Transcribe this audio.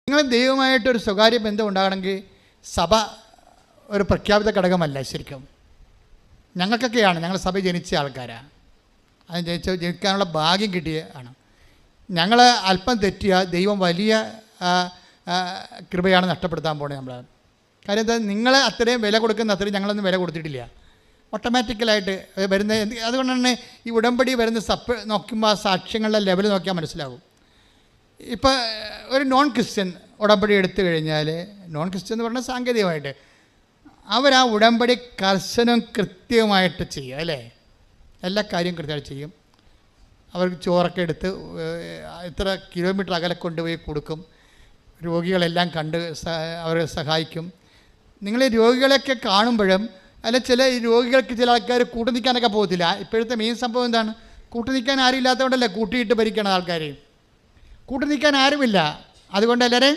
നിങ്ങൾ ദൈവമായിട്ടൊരു സ്വകാര്യ ബന്ധം ഉണ്ടാകണമെങ്കിൽ സഭ ഒരു പ്രഖ്യാപിത ഘടകമല്ല. ശരിക്കും ഞങ്ങൾക്കൊക്കെയാണ്, ഞങ്ങൾ സഭ ജനിച്ച ആൾക്കാരാണ്. അത് ജനിക്കാനുള്ള ഭാഗ്യം കിട്ടിയ ആണ്. ഞങ്ങൾ അല്പം തെറ്റിയ ദൈവം വലിയ കൃപയാണ് നഷ്ടപ്പെടുത്താൻ പോണത് നമ്മൾ. കാര്യം എന്താ, നിങ്ങളെ അത്രയും വില കൊടുക്കുന്ന അത്രയും ഞങ്ങളൊന്നും വില കൊടുത്തിട്ടില്ല. ഓട്ടോമാറ്റിക്കലായിട്ട് വരുന്ന, അതുകൊണ്ട് തന്നെ ഈ ഉടമ്പടി വരുന്ന നോക്കുമ്പോൾ ആ സാക്ഷ്യങ്ങളുടെ ലെവൽ നോക്കിയാൽ മനസ്സിലാകും. ഇപ്പോൾ ഒരു നോൺ ക്രിസ്ത്യൻ ഉടമ്പടി എടുത്തു കഴിഞ്ഞാൽ, നോൺ ക്രിസ്ത്യൻ എന്ന് പറഞ്ഞാൽ സാങ്കേതികമായിട്ട് അവരാ ഉടമ്പടി കർശനം കൃത്യമായിട്ട് ചെയ്യും, അല്ലേ? എല്ലാ കാര്യവും കൃത്യമായിട്ട് ചെയ്യും. അവർക്ക് ചോറൊക്കെ എടുത്ത് ഇത്ര കിലോമീറ്റർ അകലെ കൊണ്ടുപോയി കൊടുക്കും. രോഗികളെല്ലാം കണ്ട് അവരെ സഹായിക്കും. നിങ്ങൾ രോഗികളെയൊക്കെ കാണുമ്പോഴും, അല്ല ചില രോഗികൾക്ക് ചില ആൾക്കാർ കൂട്ടു നിൽക്കാനൊക്കെ പോകത്തില്ല. ഇപ്പോഴത്തെ മെയിൻ സംഭവം എന്താണ്? കൂട്ടു നിൽക്കാൻ ആരും ഇല്ലാത്തതുകൊണ്ടല്ലേ കൂട്ടിയിട്ട് ഭരിക്കണം ആൾക്കാർ. കൂട്ടു നിൽക്കാൻ ആരുമില്ല. അതുകൊണ്ട് എല്ലാവരെയും